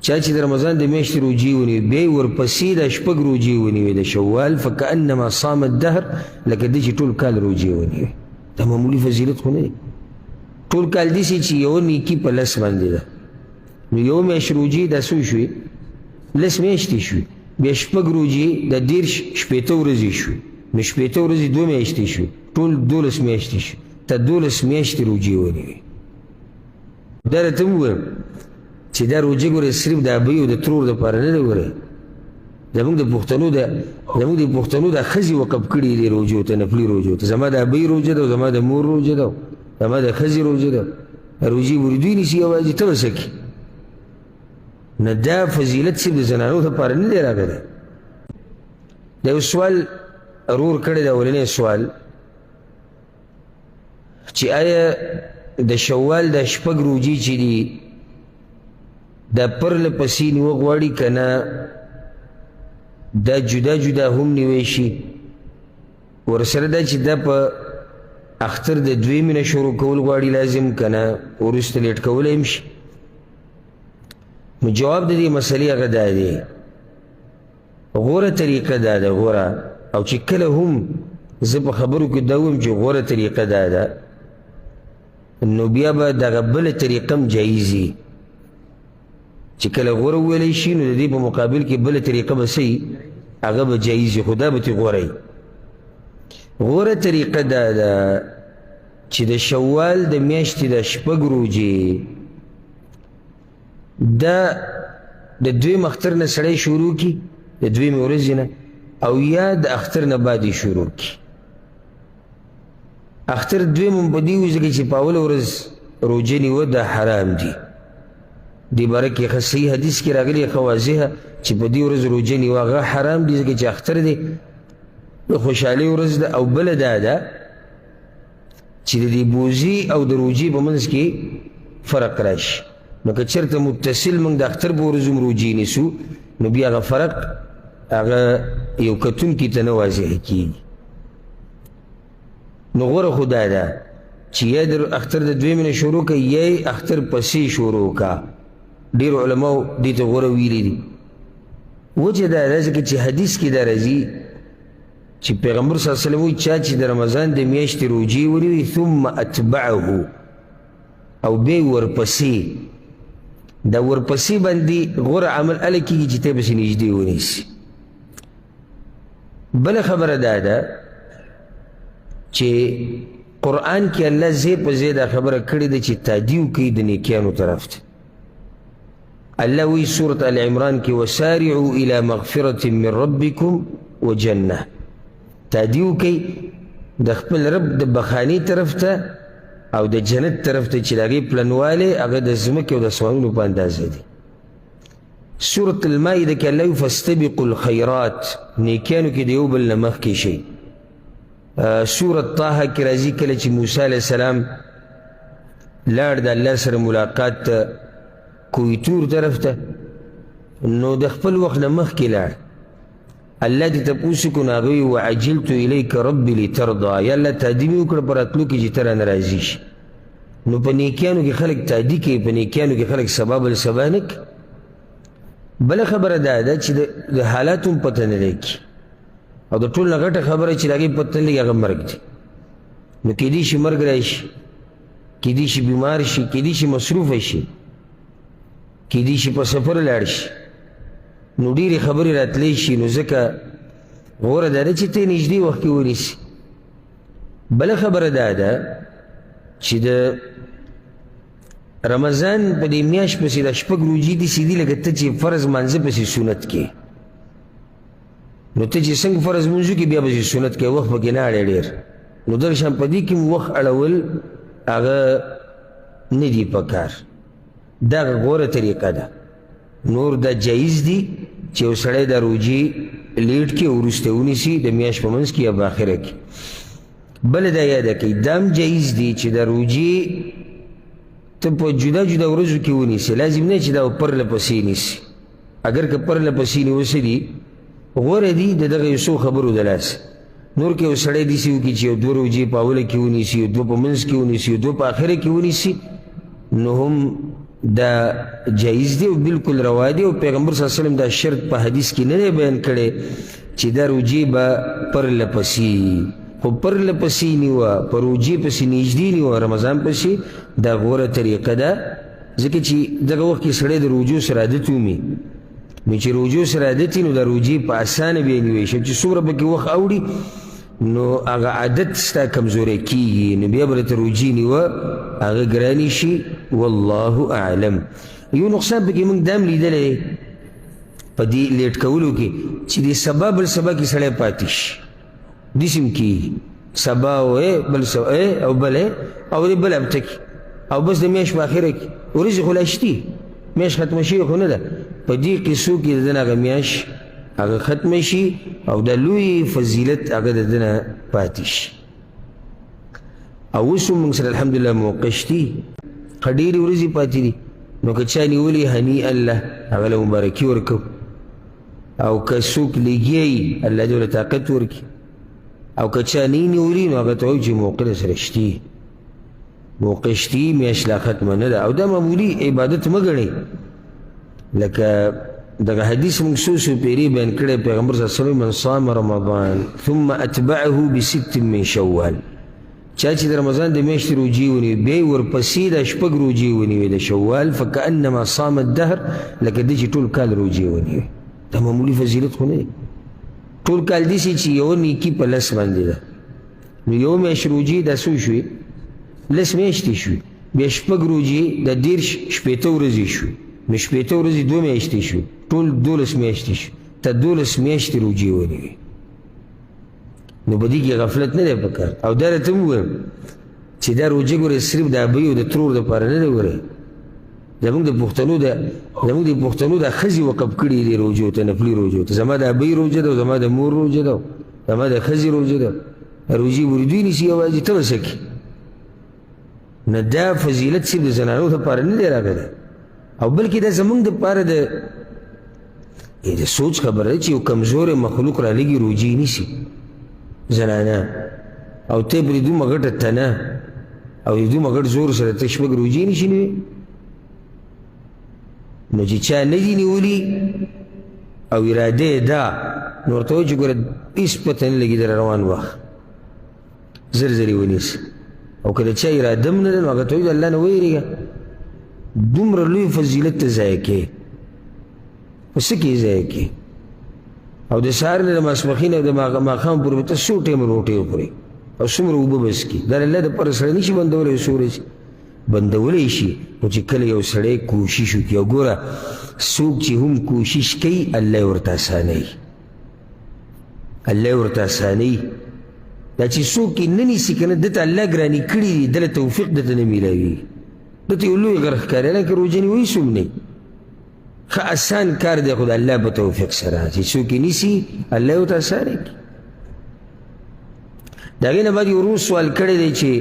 چا چې د رمضان د میاشتې روجې ونیوي بیا یې ورپسې دا شپږ روجې ونیوي د شوال فکأنما صام الدهر لکه دی چې ټول کال روجې ونیوي دا معمولي فضیلت خو نه دی ټول کال داسې چې یو نیکي په لس باندې ده نو یو میاشت روجې دا څو شوې لس میاشتې شوې بیا شپږ روجې د دېرش شپېته ورځې شوې نو شپېته ورځې دوه میاشتې شوې ټول 12 میاشتې شوې ته 12 میاشتې روجې ونیوي دا راته ووایم چې دا روجې ګورې صرف د ابۍ او د ترور دپاره نه ده ګورې زموږ د پښتنو دا ښځې وقف کړي دي روجو ته نفلي روجو ته زما د ابۍ روجه ده او زما د مور روجه ده زما د ښځې روجه ده روجې ورې دوی نیسي یوازې ته به څه کړي نه دا فضیلت صرف د زنانو دپاره نه دی راغلی دا یو سوال رور کړی دا اولنی سوال چې آیا د شوال دا شپږ روجې چې دي دا پرله پسې نیوه غواړي که نه دا جدا جدا هم نیوی شي ورسره دا چې دا په اختر د دویمې نه شروع کول غواړي لازم که نه وروسته لیټ کولی هم شي نو جواب د دې مسلې هغه دا دی غوره طریقه دا ده غوره او چې کله هم زه په خبرو کې دا ویم چې غوره طریقه دا ده نو بیا به دغه بله طریقه هم جایز وي چې کله غوره وویلی شي نو د دې په مقابل کې بله طریقه به څه هغه به جایز وي خو دا به ترې غوره غوره طریقه دا ده چې د شوال د میاشتې د شپږ روجې دا د دویم اختر نه سړی شروع کړي د دویمې ورځې نه او یا د اختر نه بعد یې شروع کړي اختر دویم هم په دې وځکه چې په اوله ورځ روجه نیوه دا حرام دي دې باره کې ښه صحیح حدیث کې راغلی ښه واضحه چې په دې ورځ روجه نیوه هغه حرام دي ځکه چې اختر دی د خوشحالۍ ورځ ده او بله دا ده چې د دې بوزي او د روجې په منځ کې فرق راشي نو که چېرته متصل موږ د اختر په ورځ هم روجې نیسو نو بیا هغه فرق هغه یو کتونکي ته نه واضحه کېږي نو غوره خو دا ده چې یا د اختر د دویمې نه شروع که یا یې اختر پسې شروع که ډېرو علماو دې ته غوره ویلي دي وجه دا ده ځکه چې حدیث کې دا راځي چې پیغمبر صلی الله علیه وسلم وایي چا چې د رمضان د میاشتې روجې ونیوي ثم اتبعه او بیا ورپسې دا ورپسې باندې غوره عمل هله کېږي چې ته یې پسې نږدې ونیسي بله خبره دا ده چې قرآن کې الله ځای په ځای دا خبره کړې ده چې تادیو کوي د نیکیانو طرف ته الله وی سورة آل عمران کې وسارعوا الى مغفرة من ربکم وجنه تادیو کوي د خپل رب د بخاني طرف ته او د جنت طرف ته چې د هغې پلنوالی هغه د ځمکې او د اسمانونو په اندازه دی سورة المائده کې الله وی فاستبقوا الخیرات نیکیانو کې د یو بل نه مخکې شئ سورة طه کې راځي کله چې موسی علیه السلام لاړ د الله سره ملاقات ته کوی تور طرف ته نو د خپل وخت نه مخکې لاړ الله دې تپوس کو نو هغه وی وعجلت الیک ربي لترضى یا الله تادي مې وکړه په راتلو کې چې ته رانه راضي شي نو په نیکیانو کې خلک تادي کوي په نیکیانو کې خلک سبا بل سبا نه کوي بله خبره دا ده چې د حالاتو هم پته نه لګي او د ټول نه غټه خبره چې د هغې پته نه لګي هغه مرګ دی نو کیدای شي مرګ راشي کیدای شي بیمار شي کیدای شي مصروفه شي کیدای شي په سفر لاړ شي نو ډېرې خبرې راتلی شي نو ځکه غوره دا ده چې ته یې نږدې وخت کې ونیسي بله خبره دا ده چې د رمضان په دې میاشت پسې دا شپږ روجې داسې دي لکه ته چې فرض مانځه پسې سنت کې نو ته چې څنګه فرض مونځو کې بیا پسې سنت کې وخت پکې نه اړی ډېر نو دغه شان په دې کې وخت اړول هغه نه دي پکار دا غوره طریقه ده نور دا جایز دي چې یو سړی دا روجې لیټ کې وروسته ونیسي د میاشت په منځ کې یا په آخره کې بله دا یاده کوي دا هم جایز دي چې دا روجې ته په جدا جدا ورځو کې ونیسي لازم نه چې دا پرله پسې نیسي اگر که پرله پسې نیوسه دي غوره دي د دغه یو څو خبرو د لاسه نور کې یو سړی داسې وکړي چې یو دوه روجې په اوله کې ونیسي یو دوه په منځ کې ونیسي یو دوه په آخره کې ونیسي نو هم دا جایز دی او بالکل روا دی او پیغمبر صلی الله علیه وسلم دا شرط په حدیث کې نه بیان کړی چې دا روجې به پرله پسې خو پرله پسې نیوه په روجې پسې نږدې نیوه رمضان پسې دا غوره طریقه ده ځکه چې دغه وخت کې سړی د روجو سره عادت ومي نو چې روجو سره عادت نو دا روجې په اسانه بیا نیوی شي چې څومره پکې وخت اوړي نو هغه عادت ستا کمزوری کیږي نو بیا به درته روجې نیوه هغه ګرانې شي والله اعلم یو نقصان پکې موږ دا هم لیدلی په دې لیټ کولو کې چې د سبا بل سبا کې سړی پاتې شي داسې هم کېږي سبا بل او بل او د بل هفته کې او بس د میاشت په اخره کې ورځې خو لا شتي میاشت ختمه شوې خو نه ده په دې قصو کې د ده نه هغه میاشت هغه ختمه شي او د لوی فضیلت هغه د ده نه پاتې شي او اوس هم موږ سره الحمدلله موقع شتي ښه ډېرې ورځې پاتې دي نو که چا نیولي هنیئا له هغه له مبارکي ورکوو او که څوک لګیایي الله دې ورله طاقت ورکړي او که چا نه یې نیولي نو هغه ته وایو چې موقع در سره شتي موقع شتي میاشت لا ختمه نه ده او دا معمولي عبادت مه ګڼئ لکه دغه حدیث موږ څو پیرې بیان کړی پیغمبر صلی الله علیه وسلم من صام رمضان ثم اتبعه بست من شوال چا چې د رمضان د میاشتې روجې ونیوي بیا یې ورپسې دا شپږ روجې ونیوي د شوال فکأنما صام الدهر لکه دی چې ټول کال روجې ونیوي دا معمولي فضیلت خو نه دی ټول کال داسې چې یوه نیکي په لس باندې ده نو یوه میاشت روجې دا څو شوې لس میاشتې شوې بیا شپږ روجې د دېرش شپېته ورځې شوې نو شپېته ورځې دوه میاشتې شوې ټول 12 میاشتې شوې ته 12 میاشتې روجې ونیوي نو په دې کې غفلت نه دی پکار او دا راته ووایم چې دا روجې ګورې صرف د ابۍ او د ترور دپاره نه دی ګورې زموږ د پښتنو دا ښځې وقف کړي دي روجو ته نفلي روجو ته زما د ابۍ روجه ده او زما د مور روجه ده زما د ښځې روجه ده روجې ورې دوی نیسي یوازې ته به څه کړي نه دا فضیلت صرف د زنانو دپاره نه دی راغلی او بلکې دا زموږ دپاره د سوچ خبره ده چې یو کمزوری مخلوق رالګي روجې نیسي زنانه او ته پرې دومره ګټه تنه او دومره ګټ زور سره ته شپږ روجې نشي نیوی نو چې چا نه دي نیولي او اراده یې ده نو ورته وایي چې ګوره هېڅ پته نه لګي در روان وخت زر زر یې ونیسه او که د چا اراده هم نه ده نو هغه ته وایي د الله نه ویرېږه دومره لوی فضیلت ته ضایع کوې په څه کې یې ضایع کوې او د سهار نه د ماسپښین او د ماښام پورې به ته څو ټایمه روټۍ وخورې او څومره اوبه بس کړي دا د الله دپاره سړی نه شي بندولی څو ورځې بندولی شي خو چې کله یو سړی کوشش وکړي او ګوره څوک چې هم کوشش کوي الله یې ورته اسانوي الله یې ورته اسانوي دا چې څوک یې نه نیسي که نه ده ته الله ګراني کړي دي دله توفیق ده ته نه میلاوي ده ته یو لوی غر ښکاري حالانکه روژه نیوی څوم نه ښه اسان کار دی خو د الله په توفیق سره چې څوک یې نیسي الله یې ورته اسانه کړي د هغې نه بعد یو ورور سوال کړی دی چې